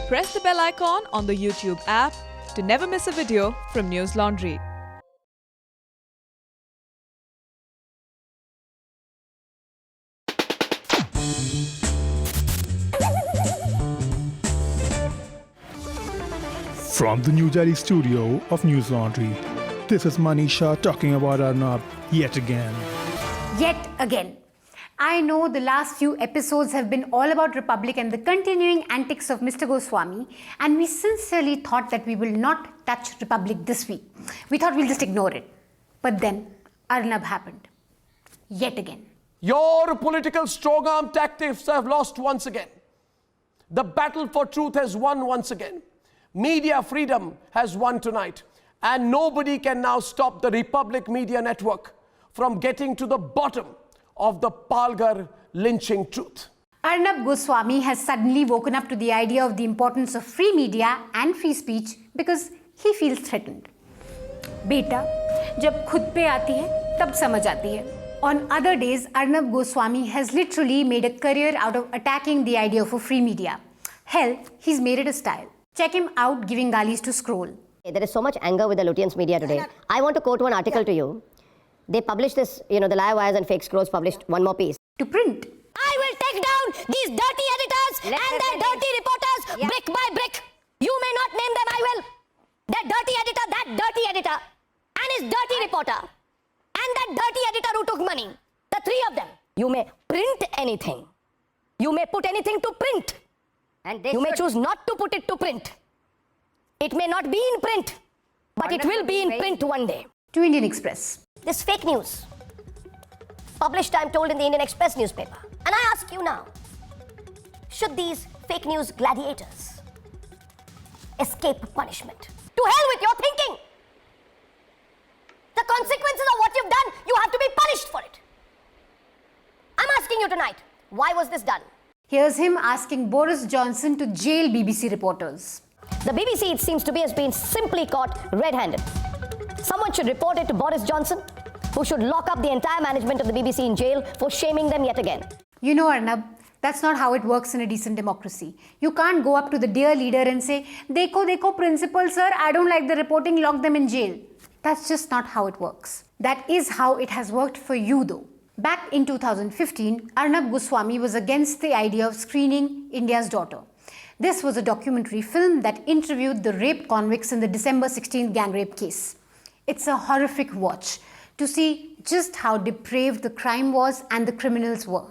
Press the bell icon on the YouTube app to never miss a video from News Laundry. From the New Delhi studio of News Laundry, this is Manisha talking about Arnab yet again. Yet again. I know the last few episodes have been all about Republic and the continuing antics of Mr. Goswami, and we sincerely thought that we will not touch Republic this week. We thought we'll just ignore it. But then Arnab happened. Yet again. Your political strong-arm tactics have lost once again. The battle for truth has won once again. Media freedom has won tonight. And nobody can now stop the Republic Media Network from getting to the bottom of the Palghar lynching truth. Arnab Goswami has suddenly woken up to the idea of the importance of free media and free speech because he feels threatened. बेटा, जब खुद पे आती है, तब समझ आती है. On other days, Arnab Goswami has literally made a career out of attacking the idea of a free media. Hell, he's made it a style. Check him out giving galis to Scroll. There is so much anger with the Lutyens media today. I want to quote one article to you. They published this, the Liar Wires and Fake Scrolls published one more piece. To print. I will take down these dirty editors and their dirty reporters brick by brick. You may not name them, I will. That dirty editor, and his dirty reporter, and that dirty editor who took money. The three of them. You may print anything. You may put anything to print. And you may choose not to put it to print. It may not be in print, but it will be in print one day. To Indian Express. This fake news, published, I'm told, in the Indian Express newspaper. And I ask you now, should these fake news gladiators escape punishment? To hell with your thinking! The consequences of what you've done, you have to be punished for it. I'm asking you tonight, why was this done? Here's him asking Boris Johnson to jail BBC reporters. The BBC, it seems to be, has been simply caught red-handed. Someone should report it to Boris Johnson, who should lock up the entire management of the BBC in jail for shaming them yet again. You know, Arnab, that's not how it works in a decent democracy. You can't go up to the dear leader and say, Dekho, principal sir, I don't like the reporting, lock them in jail. That's just not how it works. That is how it has worked for you though. Back in 2015, Arnab Goswami was against the idea of screening India's Daughter. This was a documentary film that interviewed the rape convicts in the December 16th gang rape case. It's a horrific watch to see just how depraved the crime was and the criminals were.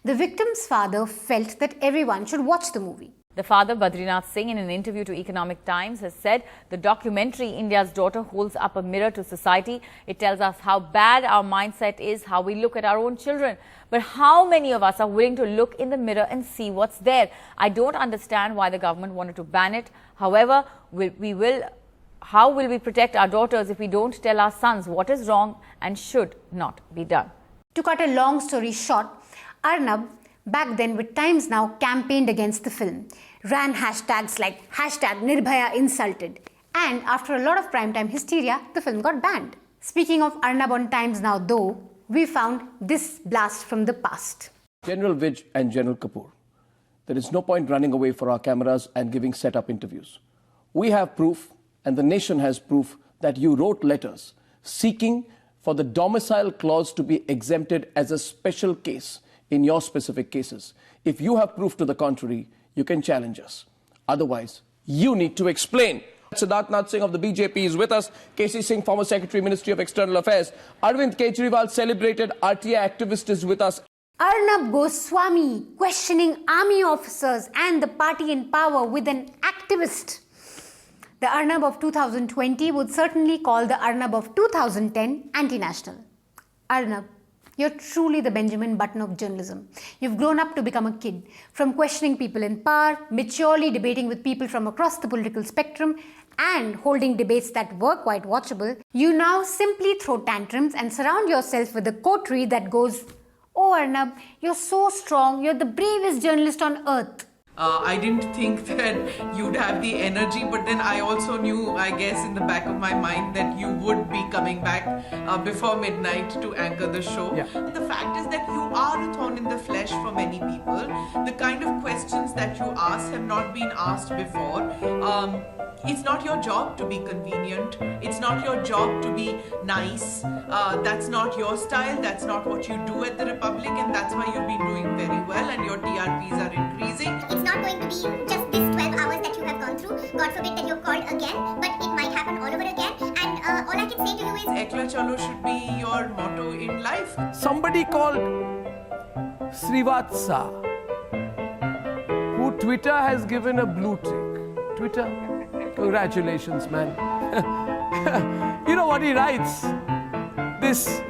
The victim's father felt that everyone should watch the movie. The father, Badrinath Singh, in an interview to Economic Times, has said the documentary India's Daughter holds up a mirror to society. It tells us how bad our mindset is, how we look at our own children. But how many of us are willing to look in the mirror and see what's there? I don't understand why the government wanted to ban it. However, how will we protect our daughters if we don't tell our sons what is wrong and should not be done? To cut a long story short, Arnab, back then with Times Now, campaigned against the film, ran hashtags like #Nirbhaya insulted, and after a lot of primetime hysteria, the film got banned. Speaking of Arnab on Times Now though, we found this blast from the past. General Vij and General Kapoor, there is no point running away for our cameras and giving set-up interviews. We have proof, and the nation has proof, that you wrote letters seeking for the domicile clause to be exempted as a special case in your specific cases. If you have proof to the contrary, you can challenge us. Otherwise, you need to explain. Siddharth Nath Singh of the BJP is with us. KC Singh, former Secretary, Ministry of External Affairs. Arvind Kejriwal, celebrated RTI activist, is with us. Arnab Goswami questioning army officers and the party in power with an activist. The Arnab of 2020 would certainly call the Arnab of 2010 anti-national. Arnab, you're truly the Benjamin Button of journalism. You've grown up to become a kid. From questioning people in power, maturely debating with people from across the political spectrum, and holding debates that were quite watchable, you now simply throw tantrums and surround yourself with a coterie that goes, "Oh Arnab, you're so strong, you're the bravest journalist on earth." I didn't think that you'd have the energy, but then I also knew, I guess, in the back of my mind that you would be coming back before midnight to anchor the show. Yeah. The fact is that you are a thorn in the flesh for many people. The kind of questions that you ask have not been asked before. It's not your job to be convenient. It's not your job to be nice. That's not your style. That's not what you do at the Republic, and that's why you've been doing very well and your TRPs are increasing. It's not going to be just this 12 hours that you have gone through. God forbid that you're called again, but it might happen all over again. And all I can say to you is, Ekla Chalo should be your motto in life. Somebody called Srivatsa, who Twitter has given a blue tick. Twitter, congratulations, man. You know what he writes? This,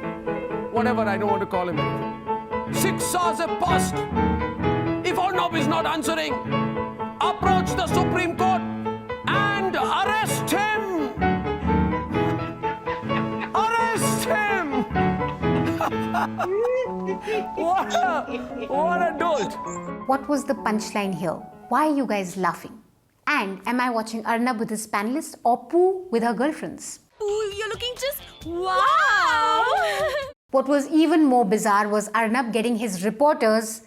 whatever, I don't want to call him anything. 6 hours have passed. If Arnab is not answering, approach the Supreme Court and arrest him. Arrest him. What a dolt. What was the punchline here? Why are you guys laughing? And am I watching Arnab with his panelists or Pooh with her girlfriends? Ooh, you're looking just wow! What was even more bizarre was Arnab getting his reporters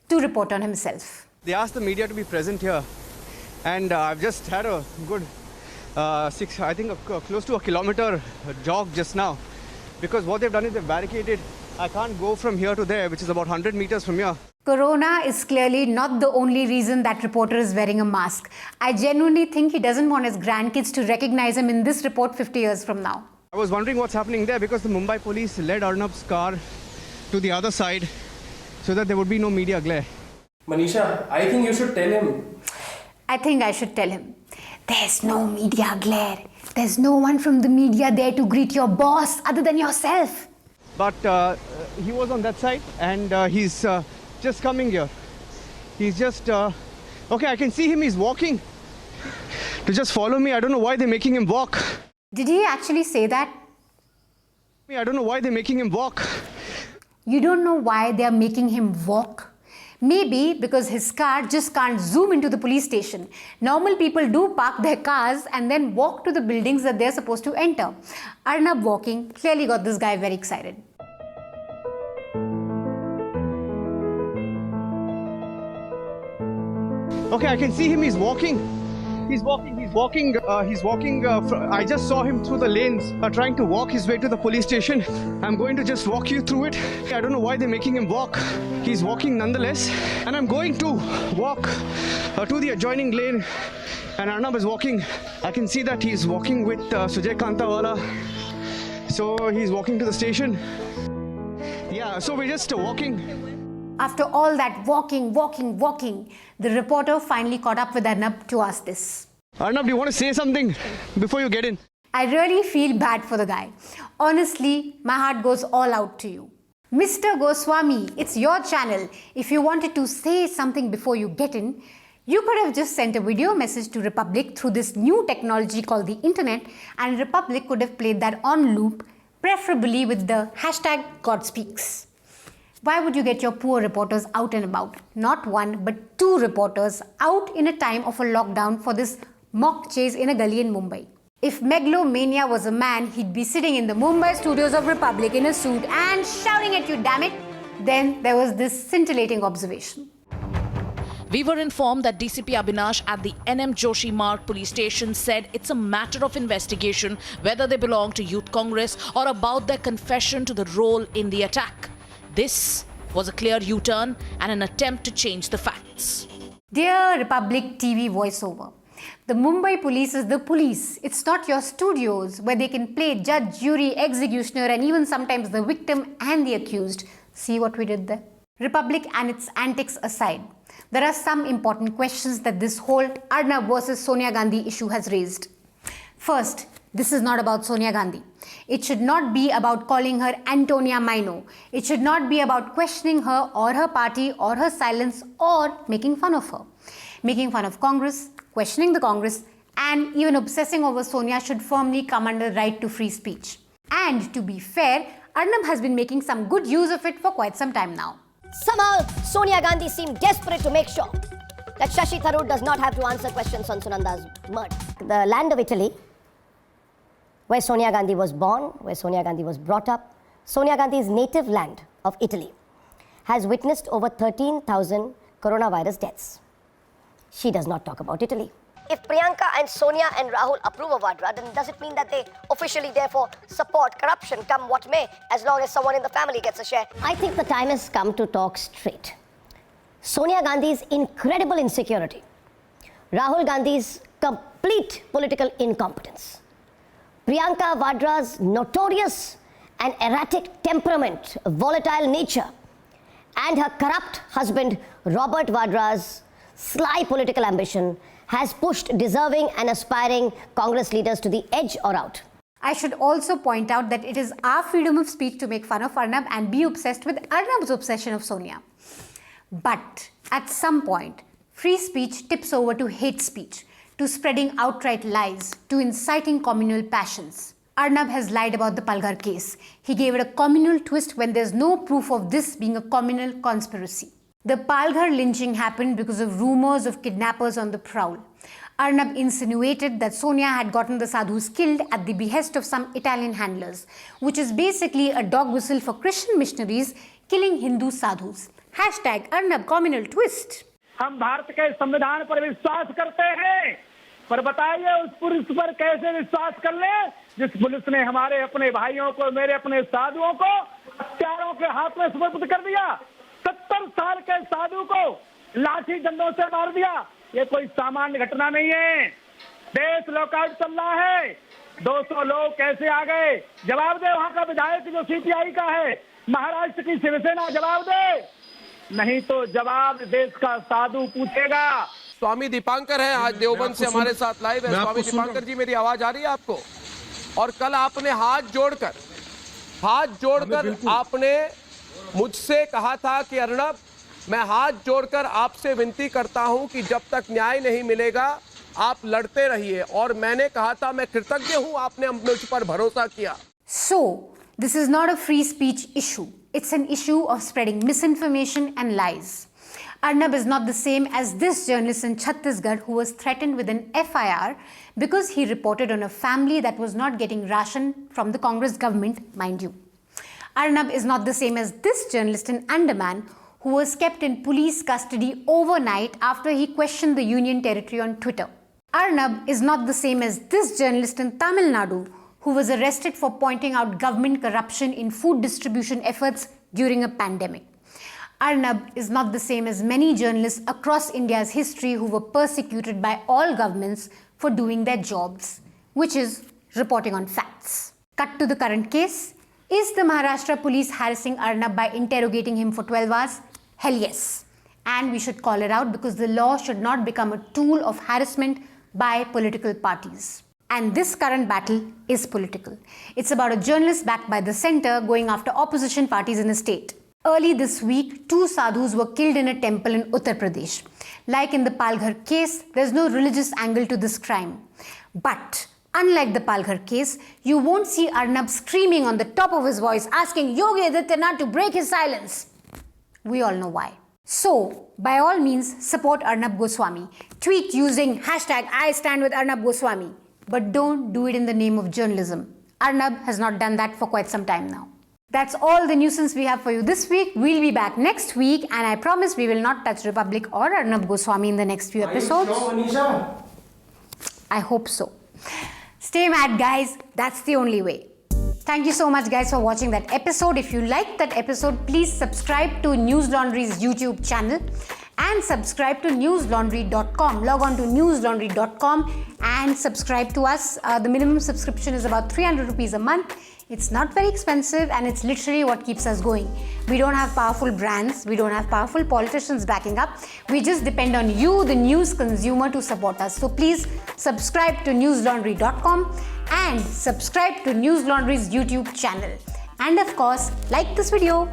to report on himself. They asked the media to be present here, and I've just had a good close to a kilometer jog just now, because what they've done is they've barricaded. I can't go from here to there, which is about 100 meters from here. Corona is clearly not the only reason that reporter is wearing a mask. I genuinely think he doesn't want his grandkids to recognize him in this report 50 years from now. I was wondering what's happening there, because the Mumbai police led Arnab's car to the other side so that there would be no media glare. Manisha, I think you should tell him. I think I should tell him. There's no media glare. There's no one from the media there to greet your boss other than yourself. But he was on that side, and he's just coming here. He's just... okay, I can see him. He's walking to just follow me. I don't know why they're making him walk. Did he actually say that? I don't know why they're making him walk. You don't know why they are making him walk? Maybe because his car just can't zoom into the police station. Normal people do park their cars and then walk to the buildings that they're supposed to enter. Arnab walking clearly got this guy very excited. Okay, I can see him. He's walking. He's walking. I just saw him through the lanes trying to walk his way to the police station. I'm going to just walk you through it. I don't know why they're making him walk. He's walking nonetheless. And I'm going to walk to the adjoining lane. And Arnab is walking. I can see that he's walking with Sujay Kantawala. So he's walking to the station. Yeah, so we're just walking. After all that walking, the reporter finally caught up with Arnab to ask this. Arnab, do you want to say something before you get in? I really feel bad for the guy. Honestly, my heart goes all out to you. Mr. Goswami, it's your channel. If you wanted to say something before you get in, you could have just sent a video message to Republic through this new technology called the internet, and Republic could have played that on loop, preferably with the hashtag GodSpeaks. Why would you get your poor reporters out and about? Not one, but 2 reporters out in a time of a lockdown for this mock chase in a gully in Mumbai. If megalomania was a man, he'd be sitting in the Mumbai studios of Republic in a suit and shouting at you, damn it. Then there was this scintillating observation. We were informed that DCP Abhinash at the NM Joshi Marg police station said it's a matter of investigation whether they belong to Youth Congress or about their confession to the role in the attack. This was a clear U-turn and an attempt to change the facts. Dear Republic TV voiceover, the Mumbai police is the police. It's not your studios where they can play judge, jury, executioner and even sometimes the victim and the accused. See what we did there? Republic and its antics aside, there are some important questions that this whole Arnab versus Sonia Gandhi issue has raised. First, this is not about Sonia Gandhi. It should not be about calling her Antonia Maino. It should not be about questioning her or her party or her silence or making fun of her. Making fun of Congress, questioning the Congress, and even obsessing over Sonia should firmly come under right to free speech. And to be fair, Arnab has been making some good use of it for quite some time now. Somehow, Sonia Gandhi seemed desperate to make sure that that Shashi Tharoor does not have to answer questions on Sunanda's murder. The land of Italy, where Sonia Gandhi was born, where Sonia Gandhi was brought up, Sonia Gandhi's native land of Italy, has witnessed over 13,000 coronavirus deaths. She does not talk about Italy. If Priyanka and Sonia and Rahul approve of Vadra, then does it mean that they officially therefore support corruption, come what may, as long as someone in the family gets a share? I think the time has come to talk straight. Sonia Gandhi's incredible insecurity, Rahul Gandhi's complete political incompetence, Priyanka Vadra's notorious and erratic temperament, volatile nature, and her corrupt husband Robert Vadra's sly political ambition has pushed deserving and aspiring Congress leaders to the edge or out. I should also point out that it is our freedom of speech to make fun of Arnab and be obsessed with Arnab's obsession of Sonia. But at some point, free speech tips over to hate speech, to spreading outright lies, to inciting communal passions. Arnab has lied about the Palghar case. He gave it a communal twist when there's no proof of this being a communal conspiracy. The Palghar lynching happened because of rumors of kidnappers on the prowl. Arnab insinuated that Sonia had gotten the sadhus killed at the behest of some Italian handlers, which is basically a dog whistle for Christian missionaries killing Hindu sadhus. Hashtag Arnab communal twist. हम भारत के संविधान पर विश्वास करते हैं, पर बताइए उस पुलिस पर कैसे विश्वास कर लें जिस पुलिस ने हमारे अपने भाइयों को, मेरे अपने साधुओं को हत्यारों के हाथ में सुपुर्द कर दिया। 70 साल के साधु को लाठी डंडों से मार दिया। ये कोई सामान्य घटना नहीं है। देश लॉकआउट चल रहा है। 200 लोग कैसे आ गए? जवाब दे वहां का विधायक जो सीपीआई का है, महाराष्ट्र की शिवसेना जवाब दे, नहीं तो जवाब देश का साधु पूछेगा। स्वामी दीपांकर है आज देवबंद से हमारे साथ लाइव है। स्वामी दीपांकर जी, मेरी आवाज आ रही है आपको? और कल आपने हाथ जोड़कर आपने मुझसे कहा था कि अर्नब, मैं हाथ जोड़कर आपसे विनती करता हूं कि जब तक न्याय नहीं मिलेगा आप लड़ते रहिए, और मैंने कहा था मैं कृतज्ञ हूं, आपने मुझ पर भरोसा किया। So, this is not a free speech issue. It's an issue of spreading misinformation and lies. Arnab is not the same as this journalist in Chhattisgarh who was threatened with an FIR because he reported on a family that was not getting ration from the Congress government, mind you. Arnab is not the same as this journalist in Andaman who was kept in police custody overnight after he questioned the Union Territory on Twitter. Arnab is not the same as this journalist in Tamil Nadu who was arrested for pointing out government corruption in food distribution efforts during a pandemic. Arnab is not the same as many journalists across India's history who were persecuted by all governments for doing their jobs, which is reporting on facts. Cut to the current case. Is the Maharashtra police harassing Arnab by interrogating him for 12 hours? Hell yes. And we should call it out because the law should not become a tool of harassment by political parties. And this current battle is political. It's about a journalist backed by the center going after opposition parties in the state. Early this week, 2 sadhus were killed in a temple in Uttar Pradesh. Like in the Palghar case, there's no religious angle to this crime. But unlike the Palghar case, you won't see Arnab screaming on the top of his voice asking Yogi Adityanath to break his silence. We all know why. So, by all means, support Arnab Goswami. Tweet using hashtag I stand with Arnab Goswami. But don't do it in the name of journalism. Arnab has not done that for quite some time now. That's all the nuisance we have for you this week. We'll be back next week, and I promise we will not touch Republic or Arnab Goswami in the next few episodes. I hope so. Stay mad, guys. That's the only way. Thank you so much, guys, for watching that episode. If you liked that episode, please subscribe to News Laundry's YouTube channel and subscribe to newslaundry.com. Log on to newslaundry.com and subscribe to us. The minimum subscription is about 300 rupees a month. It's not very expensive, and it's literally what keeps us going. We don't have powerful brands. We don't have powerful politicians backing up. We just depend on you, the news consumer, to support us. So please subscribe to newslaundry.com and subscribe to News Laundry's YouTube channel. And of course, like this video.